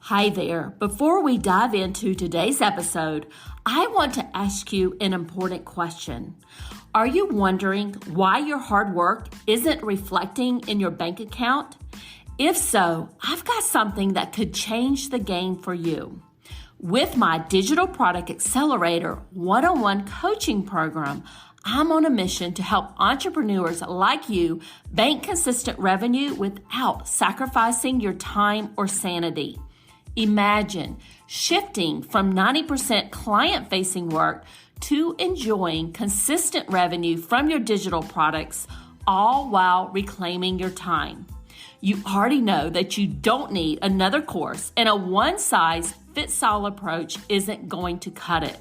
Hi there. Before we dive into today's episode, I want to ask you an important question. Are you wondering why your hard work isn't reflecting in your bank account? If so, I've got something that could change the game for you. With my Digital Product Accelerator one-on-one coaching program, I'm on a mission to help entrepreneurs like you bank consistent revenue without sacrificing your time or sanity. Imagine shifting from 90% client-facing work to enjoying consistent revenue from your digital products, all while reclaiming your time. You already know that you don't need another course, and a one-size-fits-all approach isn't going to cut it.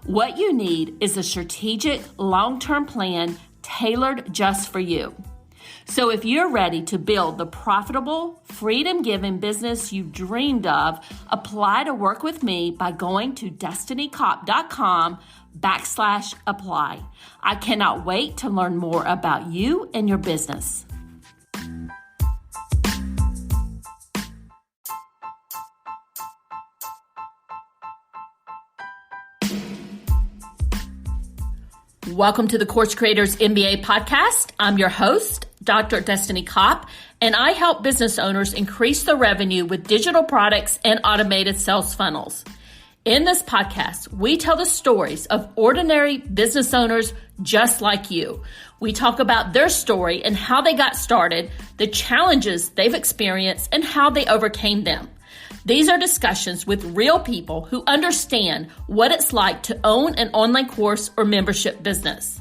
What you need is a strategic, long-term plan tailored just for you. So if you're ready to build the profitable, freedom-giving business you've dreamed of, apply to work with me by going to destinycop.com/apply. I cannot wait to learn more about you and your business. Welcome to the Course Creators MBA podcast. I'm your host, Dr. Destiny Kopp, and I help business owners increase their revenue with digital products and automated sales funnels. In this podcast, we tell the stories of ordinary business owners just like you. We talk about their story and how they got started, the challenges they've experienced, and how they overcame them. These are discussions with real people who understand what it's like to own an online course or membership business.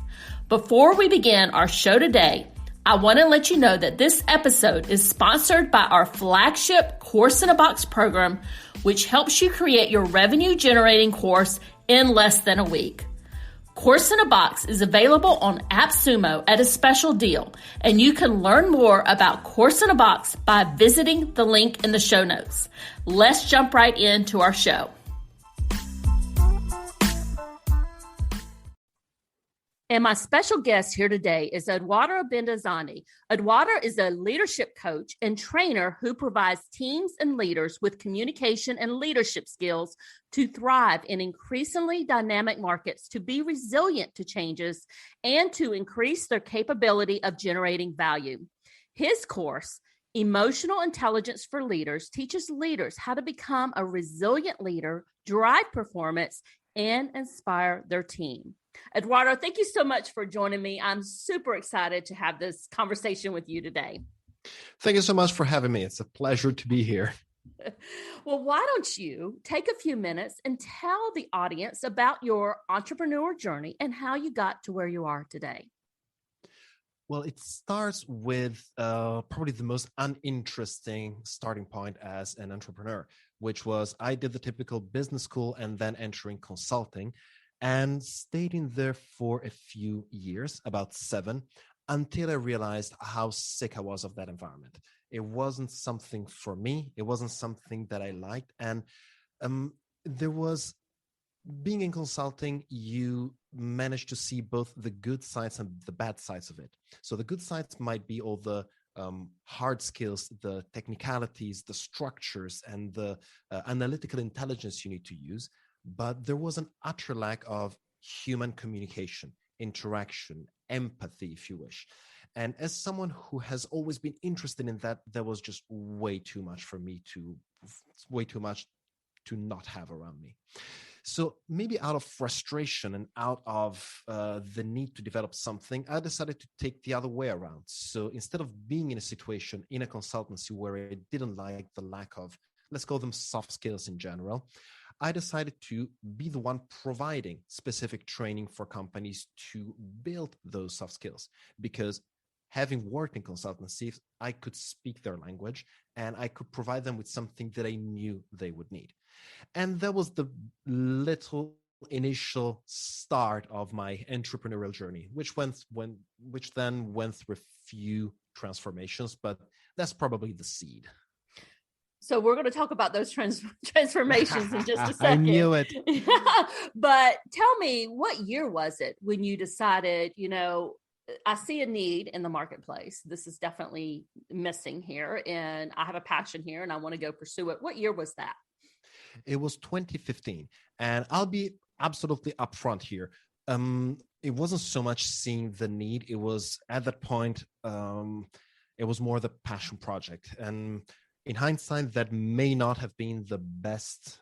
Before we begin our show today, I want to let you know that this episode is sponsored by our flagship Course in a Box program, which helps you create your revenue-generating course in less than a week. Course in a Box is available on AppSumo at a special deal, and you can learn more about Course in a Box by visiting the link in the show notes. Let's jump right into our show. And my special guest here today is Edoardo Binda Zane. Edoardo is a leadership coach and trainer who provides teams and leaders with communication and leadership skills to thrive in increasingly dynamic markets, to be resilient to changes, and to increase their capability of generating value. His course, Emotional Intelligence for Leaders, teaches leaders how to become a resilient leader, drive performance, and inspire their team. Edoardo, thank you so much for joining me. I'm super excited to have this conversation with you today. Thank you so much for having me. It's a pleasure to be here. Well, why don't you take a few minutes and tell the audience about your entrepreneur journey and how you got to where you are today? Well, it starts with probably the most uninteresting starting point as an entrepreneur, which was I did the typical business school and then entering consulting and stayed in there for a few years, about 7, until I realized how sick I was of that environment. It wasn't something for me. It wasn't something that I liked. And there was, being in consulting, you manage to see both the good sides and the bad sides of it. So the good sides might be all the hard skills, the technicalities, the structures, and the analytical intelligence you need to use. But there was an utter lack of human communication, interaction, empathy, if you wish. And as someone who has always been interested in that, there was just way too much to not have around me. So maybe out of frustration and out of the need to develop something, I decided to take the other way around. So instead of being in a situation in a consultancy where I didn't like the lack of, let's call them soft skills in general, I decided to be the one providing specific training for companies to build those soft skills. Because having worked in consultancy, I could speak their language and I could provide them with something that I knew they would need. And that was the little initial start of my entrepreneurial journey, which then went through a few transformations, but that's probably the seed. So we're going to talk about those transformations in just a second. I knew it. But tell me, what year was it when you decided, I see a need in the marketplace. This is definitely missing here, and I have a passion here and I want to go pursue it. What year was that? It was 2015. And I'll be absolutely upfront here. It wasn't so much seeing the need. It was at that point, it was more the passion project. And in hindsight, that may not have been the best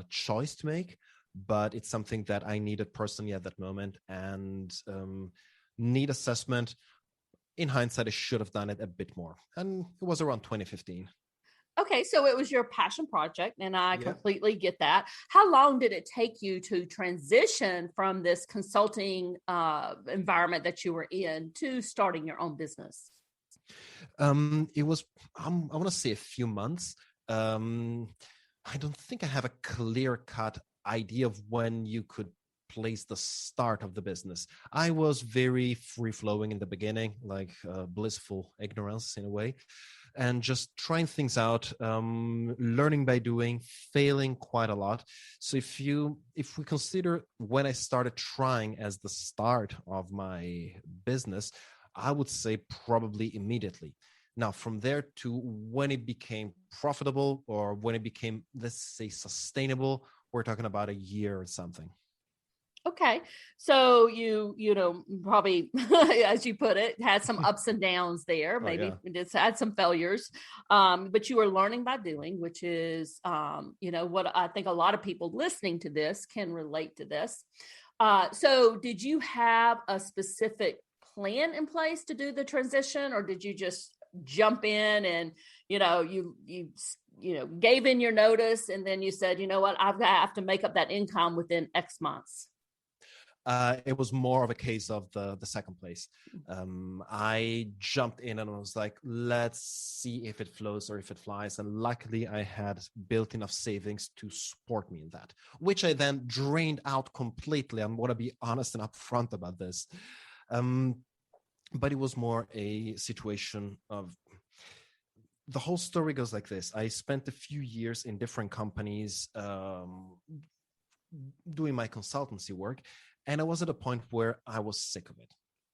choice to make, but it's something that I needed personally at that moment. And need assessment, in hindsight, I should have done it a bit more. And it was around 2015. Okay, so it was your passion project, and I Yeah. completely get that. How long did it take you to transition from this consulting environment that you were in to starting your own business? It was, I want to say a few months. I don't think I have a clear-cut idea of when you could place the start of the business. I was very free-flowing in the beginning, like blissful ignorance in a way, and just trying things out, learning by doing, failing quite a lot. So if we consider when I started trying as the start of my business, I would say probably immediately. Now, from there to when it became profitable or when it became, let's say, sustainable, we're talking about a year or something. Okay, so you know probably as you put it had some ups and downs there. Oh, Maybe yeah. just had some failures, but you were learning by doing, which is what I think a lot of people listening to this can relate to this. So did you have a specific plan in place to do the transition, or did you just jump in and you gave in your notice and then you said, you know what, I have to make up that income within X months? It was more of a case of the second place. I jumped in and I was like, let's see if it flows or if it flies. And luckily, I had built enough savings to support me in that, which I then drained out completely. I want to be honest and upfront about this. But it was more a situation of, the whole story goes like this. I spent a few years in different companies doing my consultancy work. And I was at a point where I was sick of it.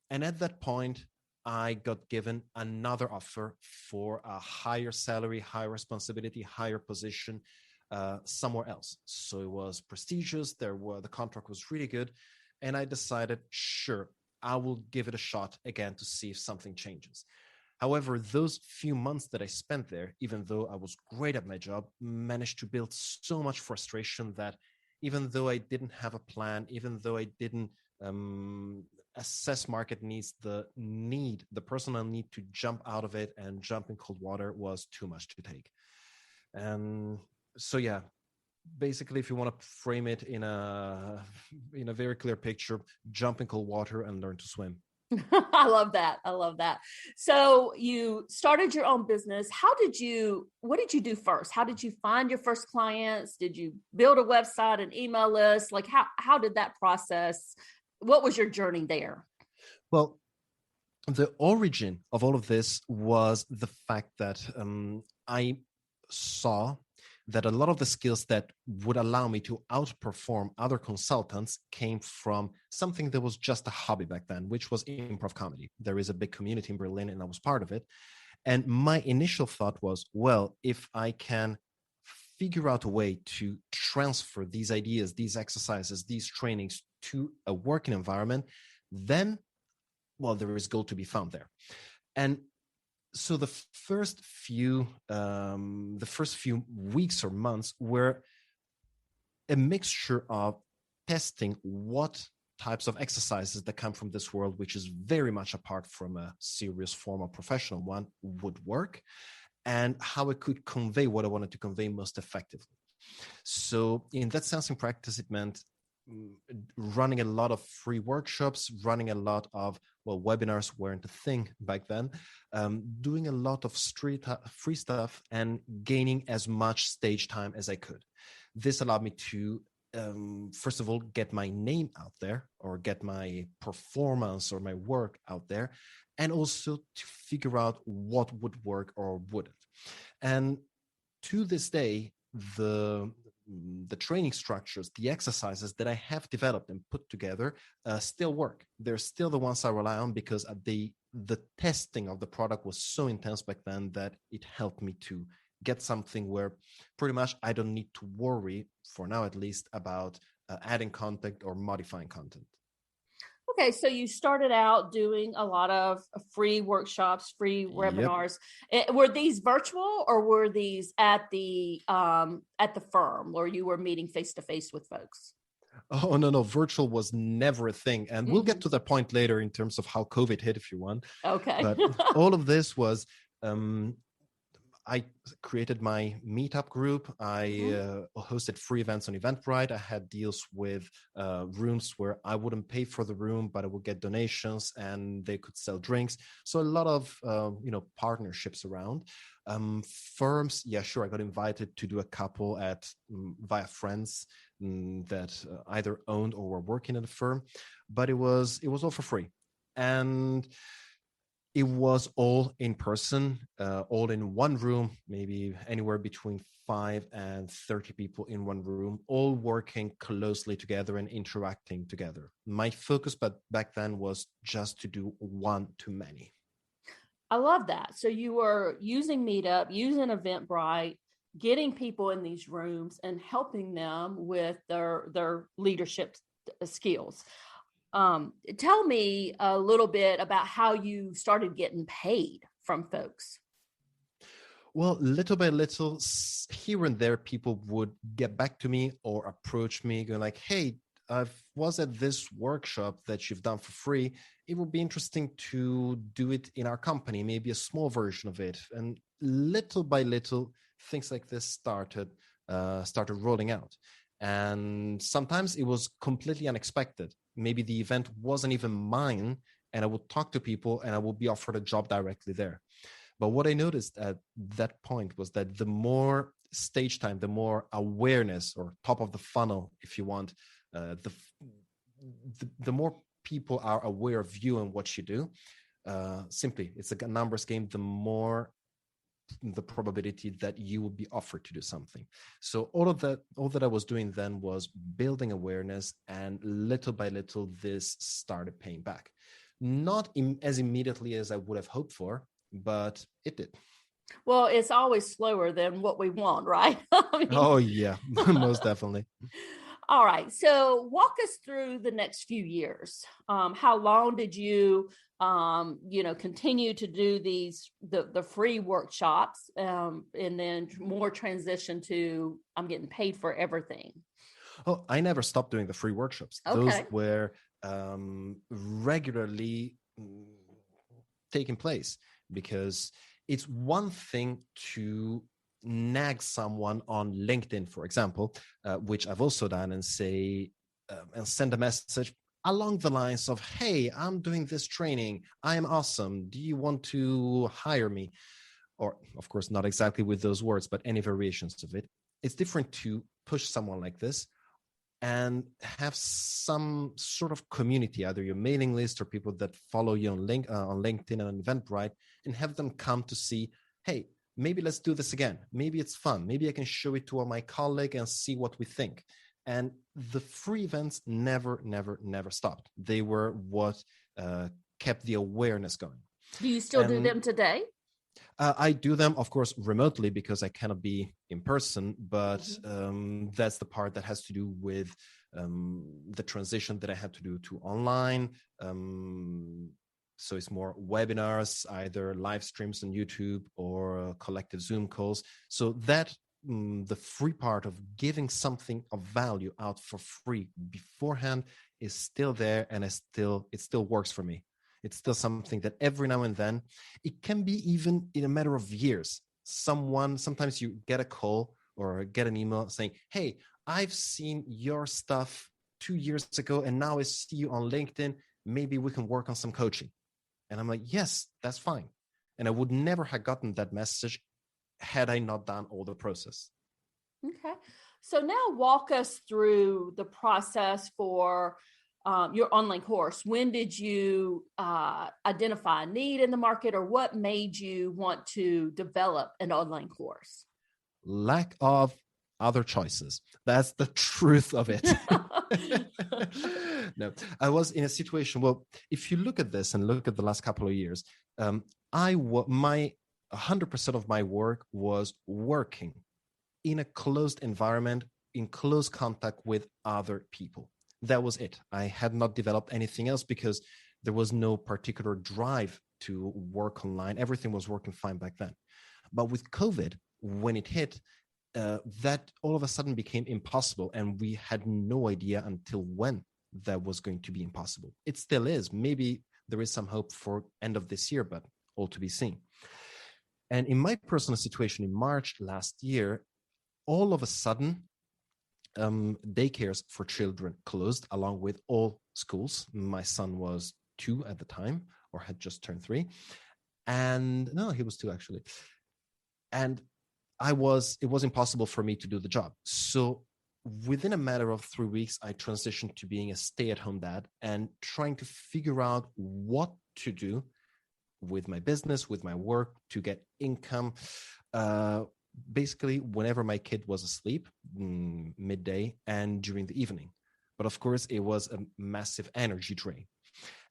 And at that point, I got given another offer for a higher salary, higher responsibility, higher position somewhere else. So it was prestigious. The contract was really good. And I decided, sure, I will give it a shot again to see if something changes. However, those few months that I spent there, even though I was great at my job, managed to build so much frustration that even though I didn't have a plan, even though I didn't assess market needs, the personal need to jump out of it and jump in cold water was too much to take. And so, yeah, basically, if you want to frame it in a very clear picture, jump in cold water and learn to swim. I love that. I love that. So you started your own business. What did you do first? How did you find your first clients? Did you build a website, an email list? Like how did that process? What was your journey there? Well, the origin of all of this was the fact that I saw that a lot of the skills that would allow me to outperform other consultants came from something that was just a hobby back then, which was improv comedy. There is a big community in Berlin and I was part of it. And my initial thought was, well, if I can figure out a way to transfer these ideas, these exercises, these trainings to a working environment, then, well, there is gold to be found there. And so the first few weeks or months were a mixture of testing what types of exercises that come from this world, which is very much apart from a serious formal professional one, would work, and how I could convey what I wanted to convey most effectively. So in that sense, in practice, it meant running a lot of free workshops, running a lot of, webinars weren't a thing back then, doing a lot of free stuff and gaining as much stage time as I could. This allowed me to, first of all, get my name out there or get my performance or my work out there, and also to figure out what would work or wouldn't. And to this day, the the training structures, the exercises that I have developed and put together still work. They're still the ones I rely on because the testing of the product was so intense back then that it helped me to get something where pretty much I don't need to worry, for now at least, about adding content or modifying content. Okay, so you started out doing a lot of free workshops, free Yep. webinars. Were these virtual or were these at the firm where you were meeting face to face with folks? Oh, no, virtual was never a thing. And we'll get to that point later in terms of how COVID hit, if you want. Okay. But all of this was, I created my meetup group. I hosted free events on Eventbrite. I had deals with rooms where I wouldn't pay for the room, but I would get donations and they could sell drinks. So a lot of, partnerships around. Firms, yeah, sure. I got invited to do a couple via friends that either owned or were working at a firm, but it was all for free. And it was all in person, all in one room, maybe anywhere between 5 and 30 people in one room, all working closely together and interacting together. My focus back then was just to do one to many. I love that. So you were using Meetup, using Eventbrite, getting people in these rooms and helping them with their leadership skills. Tell me a little bit about how you started getting paid from folks. Well, little by little, here and there, people would get back to me or approach me going like, hey, I was at this workshop that you've done for free. It would be interesting to do it in our company, maybe a small version of it. And little by little, things like this started rolling out. And sometimes it was completely unexpected. Maybe the event wasn't even mine, and I would talk to people and I would be offered a job directly there. But what I noticed at that point was that the more stage time, the more awareness, or top of the funnel, if you want, the more people are aware of you and what you do. Simply, it's a numbers game. The more the probability that you will be offered to do something. So all that I was doing then was building awareness, and little by little, this started paying back. Not as immediately as I would have hoped for, but it did. Well, it's always slower than what we want, right? I mean, Oh yeah, most definitely. all right. So walk us through the next few years. How long did you, continue to do the free workshops, and then more transition to I'm getting paid for everything? Oh, I never stopped doing the free workshops. Okay. Those were regularly taking place, because it's one thing to nag someone on LinkedIn, for example, which I've also done, and say and send a message along the lines of, hey, I'm doing this training. I am awesome. Do you want to hire me? Or, of course, not exactly with those words, but any variations of it. It's different to push someone like this and have some sort of community, either your mailing list or people that follow you on LinkedIn and Eventbrite, and have them come to see, hey, maybe let's do this again. Maybe it's fun. Maybe I can show it to all my colleagues and see what we think. And the free events never stopped. They were what kept the awareness going. Do you still do them today? I do them, of course, remotely, because I cannot be in person, but that's the part that has to do with the transition that I had to do to online. So it's more webinars, either live streams on YouTube or collective Zoom calls. So that the free part of giving something of value out for free beforehand is still there, and it still works for me. It's still something that every now and then, it can be even in a matter of years. Sometimes you get a call or get an email saying, hey, I've seen your stuff 2 years ago, and now I see you on LinkedIn. Maybe we can work on some coaching. And I'm like, yes, that's fine. And I would never have gotten that message had I not done all the process. Okay. So now walk us through the process for your online course. When did you identify a need in the market, or what made you want to develop an online course? Lack of other choices. That's the truth of it. No, I was in a situation. Well, if you look at this and look at the last couple of years, my 100% of my work was working in a closed environment, in close contact with other people. That was it. I had not developed anything else because there was no particular drive to work online. Everything was working fine back then. But with COVID, when it hit, that all of a sudden became impossible. And we had no idea until when that was going to be impossible. It still is. Maybe there is some hope for end of this year, but all to be seen. And in my personal situation in March last year, all of a sudden, daycares for children closed along with all schools. My son was 2 at the time, or had just turned 3. And no, he was 2 actually. And it was impossible for me to do the job. So within a matter of 3 weeks, I transitioned to being a stay-at-home dad and trying to figure out what to do with my business, with my work, to get income. Basically, whenever my kid was asleep, midday and during the evening. But of course, it was a massive energy drain.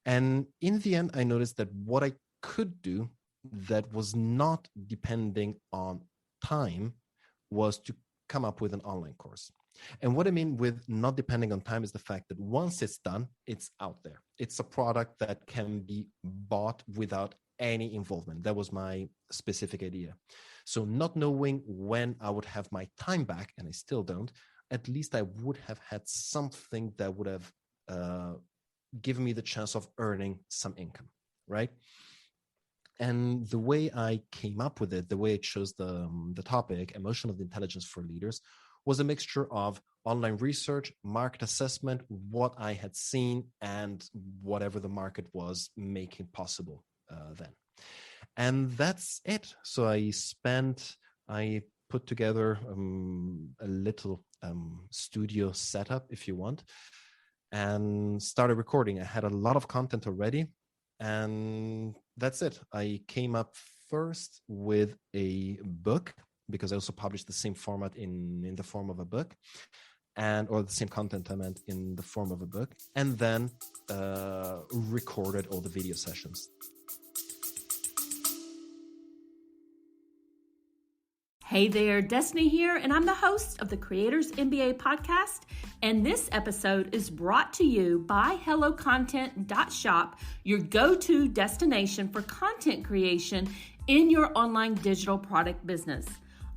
And in the end, I noticed that what I could do that was not depending on time was to come up with an online course. And what I mean with not depending on time is the fact that once it's done, it's out there. It's a product that can be bought without any involvement. That was my specific idea. So not knowing when I would have my time back, and I still don't, at least I would have had something that would have given me the chance of earning some income, right? And the way I came up with it, the way I chose the topic, emotional intelligence for leaders, was a mixture of online research, market assessment, what I had seen, and whatever the market was making possible then. And that's it. So I put together a little studio setup, if you want, and started recording. I had a lot of content already, and that's it. I came up first with a book, because I also published the same format in the form of a book, or the same content I meant in the form of a book, and then recorded all the video sessions. Hey there, Destiny here, and I'm the host of the Creators MBA podcast. And this episode is brought to you by HelloContent.shop, your go-to destination for content creation in your online digital product business.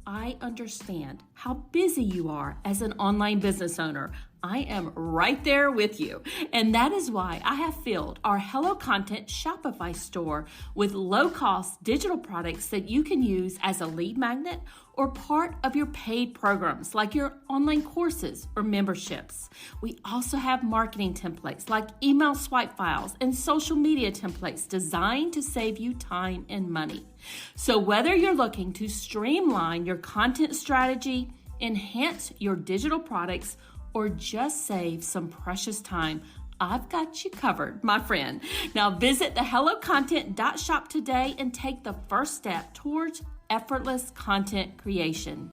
I understand how busy you are as an online business owner. I am right there with you. And that is why I have filled our Hello Content Shopify store with low-cost digital products that you can use as a lead magnet or part of your paid programs like your online courses or memberships. We also have marketing templates like email swipe files and social media templates designed to save you time and money. So whether you're looking to streamline your content strategy, enhance your digital products, or just save some precious time, I've got you covered, my friend. Now visit the HelloContent.shop today and take the first step towards effortless content creation.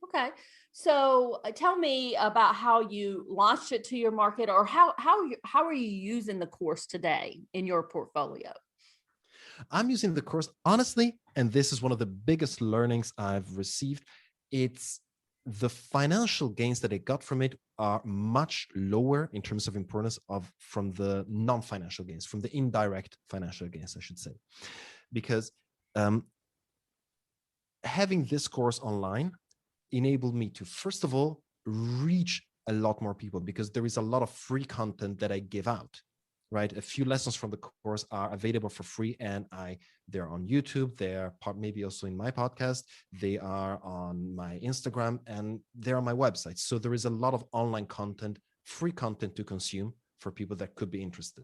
Okay, so tell me about how you launched it to your market, or how are you using the course today in your portfolio? I'm using the course, honestly, and this is one of the biggest learnings I've received. It's the financial gains that I got from it are much lower in terms of importance from the non-financial gains, from the indirect financial gains, I should say. Because having this course online enabled me to, first of all, reach a lot more people, because there is a lot of free content that I give out. Right, a few lessons from the course are available for free, and they're on YouTube. They're maybe also in my podcast. They are on my Instagram, and they're on my website. So there is a lot of online content, free content to consume for people that could be interested.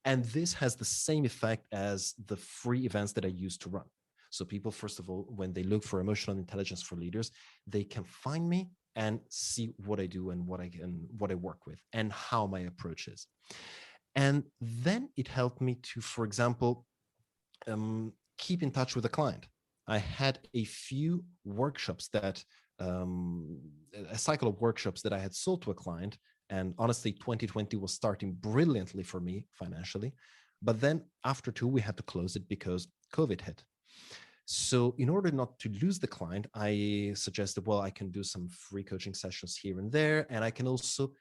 And this has the same effect as the free events that I used to run. So people, first of all, when they look for emotional intelligence for leaders, they can find me and see what I do and what I work with and how my approach is. And then it helped me to, for example, keep in touch with the client. I had a few workshops that, a cycle of workshops that I had sold to a client. And honestly, 2020 was starting brilliantly for me financially. But then after two, we had to close it because COVID hit. So, in order not to lose the client, I suggested, well, I can do some free coaching sessions here and there. And I can also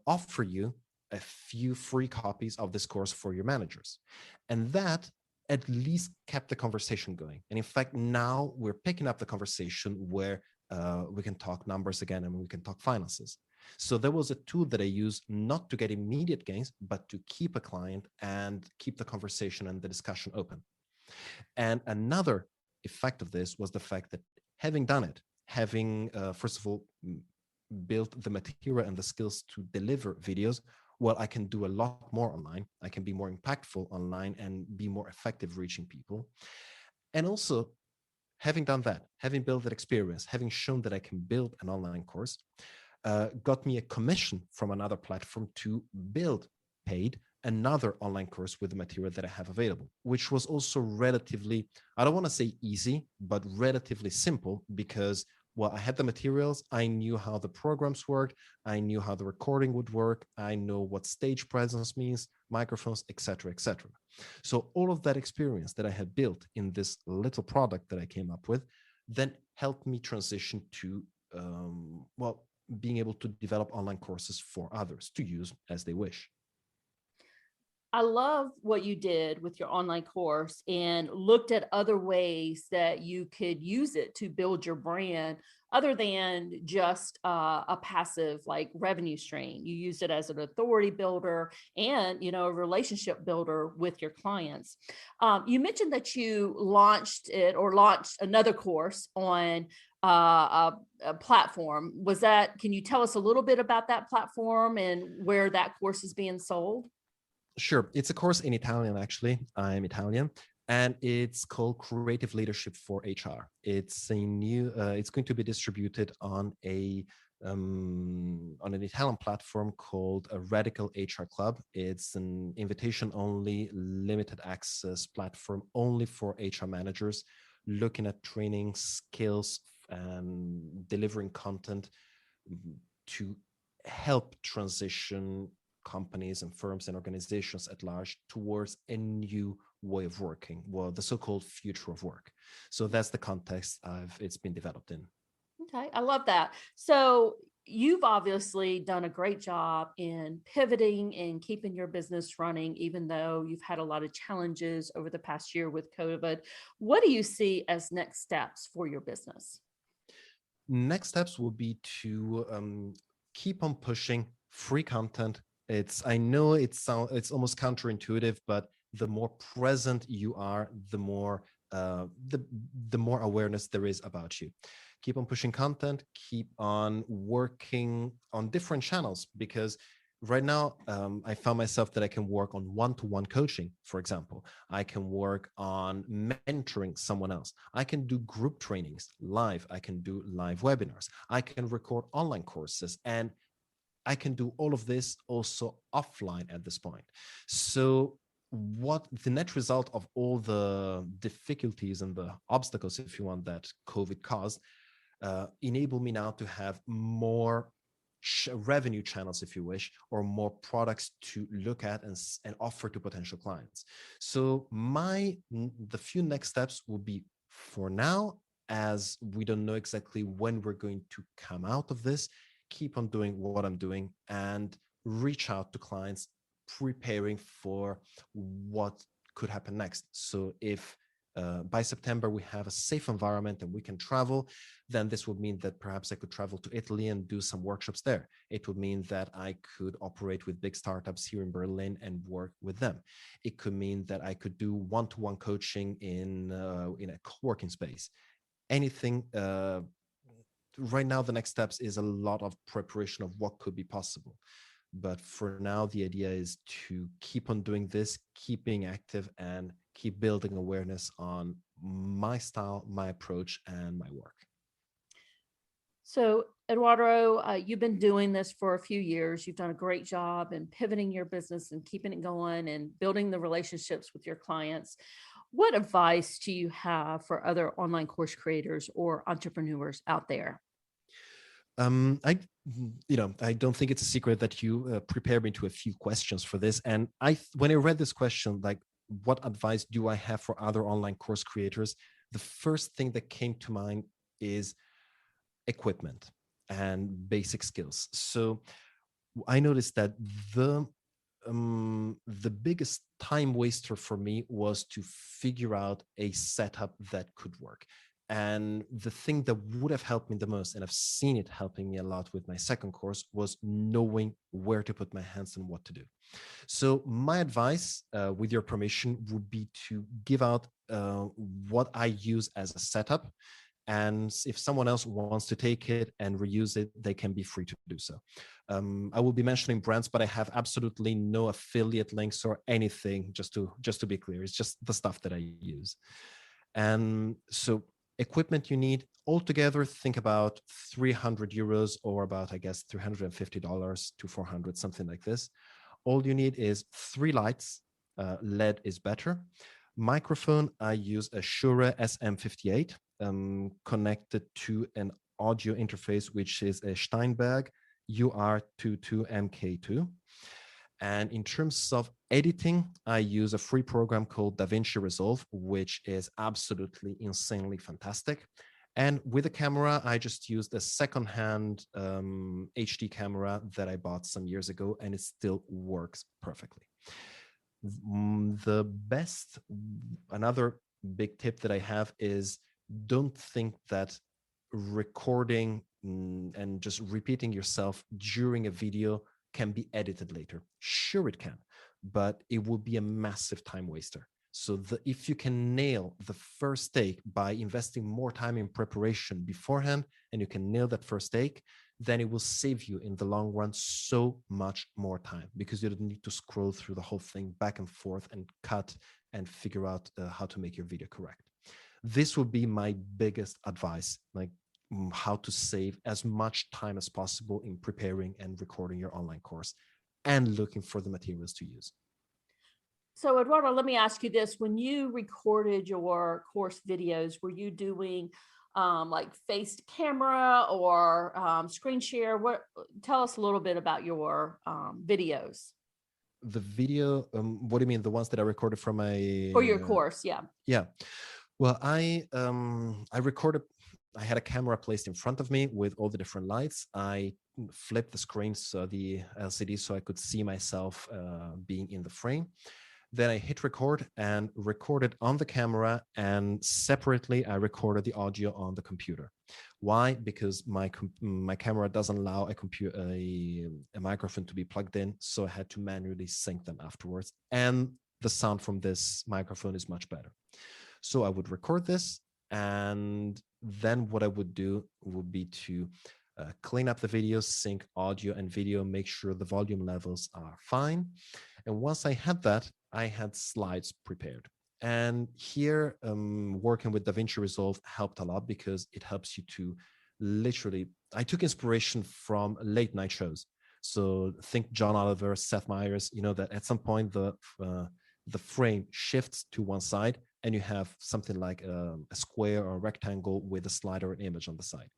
offer you a few free copies of this course for your managers. And that at least kept the conversation going. And in fact, now we're picking up the conversation where we can talk numbers again and we can talk finances. So there was a tool that I used not to get immediate gains, but to keep a client and keep the conversation and the discussion open. And another effect of this was the fact that having done it, having, first of all, built the material and the skills to deliver videos, well, I can do a lot more online. I can be more impactful online and be more effective reaching people. And also, having done that, having built that experience, having shown that I can build an online course, got me a commission from another platform to build paid another online course with the material that I have available, which was also relatively, I don't want to say easy, but relatively simple because, well, I had the materials. I knew how the programs worked. I knew how the recording would work. I know what stage presence means, microphones, etc., etc. So all of that experience that I had built in this little product that I came up with then helped me transition to, well, being able to develop online courses for others to use as they wish. I love what you did with your online course and looked at other ways that you could use it to build your brand other than just a passive like revenue stream. You used it as an authority builder and, a relationship builder with your clients. You mentioned that you launched another course on a platform. Can you tell us a little bit about that platform and where that course is being sold? Sure. It's a course in Italian, actually. I'm Italian. And it's called Creative Leadership for HR. It's it's going to be distributed on on an Italian platform called a Radical HR Club. It's an invitation only, limited access platform only for HR managers looking at training skills and delivering content to help transition companies and firms and organizations at large towards a new way of working, well, the so-called future of work. So that's the context it's been developed in. Okay, I love that. So you've obviously done a great job in pivoting and keeping your business running, even though you've had a lot of challenges over the past year with COVID. What do you see as next steps for your business? Next steps will be to keep on pushing free content. I know it's almost counterintuitive, but the more present you are, the more the more awareness there is about you. Keep on pushing content, keep on working on different channels, because right now I found myself that I can work on one-to-one coaching, for example. I can work on mentoring someone else. I can do group trainings live. I can do live webinars. I can record online courses, and I can do all of this also offline at this point. So what the net result of all the difficulties and the obstacles, if you want, that COVID caused, enable me now to have more revenue channels, if you wish, or more products to look at and offer to potential clients. So the few next steps will be, for now, as we don't know exactly when we're going to come out of this, keep on doing what I'm doing and reach out to clients, preparing for what could happen next. So if by September we have a safe environment and we can travel, then this would mean that perhaps I could travel to Italy and do some workshops there. It would mean that I could operate with big startups here in Berlin and work with them. It could mean that I could do one-to-one coaching in a co-working space. Anything. Right now, the next steps is a lot of preparation of what could be possible. But for now, the idea is to keep on doing this, keep being active, and keep building awareness on my style, my approach, and my work. So, Eduardo, you've been doing this for a few years. You've done a great job in pivoting your business and keeping it going and building the relationships with your clients. what advice do you have for other online course creators or entrepreneurs out there? I, I don't think it's a secret that you prepared me to a few questions for this. And when I read this question, like, what advice do I have for other online course creators? The first thing that came to mind is equipment and basic skills. So I noticed that the biggest time waster for me was to figure out a setup that could work. And the thing that would have helped me the most, and I've seen it helping me a lot with my second course, was knowing where to put my hands and what to do. So my advice, with your permission, would be to give out what I use as a setup. And if someone else wants to take it and reuse it, they can be free to do so. I will be mentioning brands, but I have absolutely no affiliate links or anything, just to be clear. It's just the stuff that I use. And so equipment you need altogether, think about 300 euros or about, I guess, $350 to 400, something like this. All you need is 3 lights. LED is better. Microphone, I use a Shure SM58 connected to an audio interface, which is a Steinberg UR22MK2. And in terms of editing, I use a free program called DaVinci Resolve, which is absolutely insanely fantastic. And with a camera, I just used a secondhand HD camera that I bought some years ago, and it still works perfectly. Another big tip that I have is, don't think that recording and just repeating yourself during a video can be edited later. Sure, it can, but it will be a massive time waster. So if you can nail the first take by investing more time in preparation beforehand, and you can nail that first take, then it will save you in the long run so much more time, because you don't need to scroll through the whole thing back and forth and cut and figure out how to make your video correct. This would be my biggest advice, like how to save as much time as possible in preparing and recording your online course and looking for the materials to use. So, Eduardo, let me ask you this. When you recorded your course videos, were you doing like faced camera or screen share? Tell us a little bit about your videos. The video, what do you mean? The ones that I recorded from my... For your course, yeah. Yeah. Well, I recorded, I had a camera placed in front of me with all the different lights. I flipped the screen, so the LCD, so I could see myself being in the frame. Then I hit record and recorded on the camera, and separately I recorded the audio on the computer. Why? Because my camera doesn't allow a microphone to be plugged in, so I had to manually sync them afterwards. And the sound from this microphone is much better. So I would record this, and then what I would do would be to clean up the video, sync audio and video, make sure the volume levels are fine. And once I had that, I had slides prepared. And here, working with DaVinci Resolve helped a lot, because it helps you to literally, I took inspiration from late night shows. So think John Oliver, Seth Meyers, that at some point the frame shifts to one side, and you have something like a square or a rectangle with a slider and image on the side.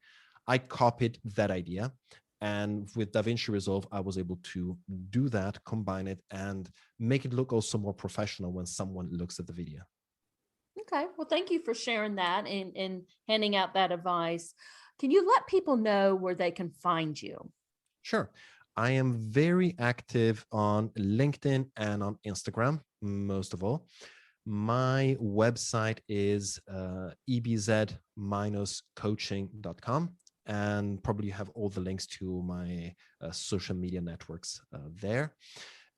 I copied that idea, and with DaVinci Resolve, I was able to do that, combine it, and make it look also more professional when someone looks at the video. Okay, well, thank you for sharing that and handing out that advice. Can you let people know where they can find you? Sure. I am very active on LinkedIn and on Instagram, most of all. My website is ebz-coaching.com, and probably you have all the links to my social media networks there.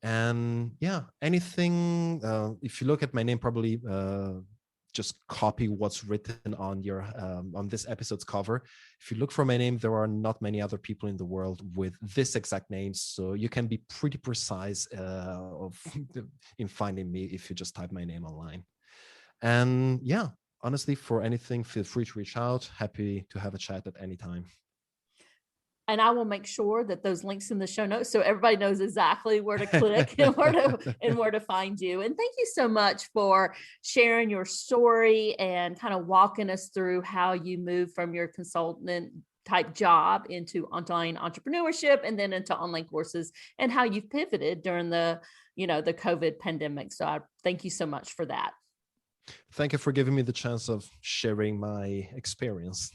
And yeah, anything, if you look at my name, probably just copy what's written on your on this episode's cover. If you look for my name, there are not many other people in the world with this exact name, so you can be pretty precise in finding me if you just type my name online. And yeah, honestly, for anything, feel free to reach out. Happy to have a chat at any time. And I will make sure that those links in the show notes so everybody knows exactly where to click and where to find you. And thank you so much for sharing your story and kind of walking us through how you moved from your consultant type job into online entrepreneurship and then into online courses, and how you've pivoted during the COVID pandemic. So I thank you so much for that. Thank you for giving me the chance of sharing my experience.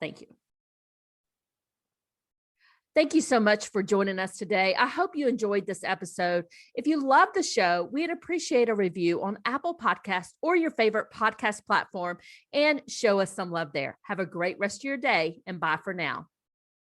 Thank you. Thank you so much for joining us today. I hope you enjoyed this episode. If you love the show, we'd appreciate a review on Apple Podcasts or your favorite podcast platform, and show us some love there. Have a great rest of your day, and bye for now.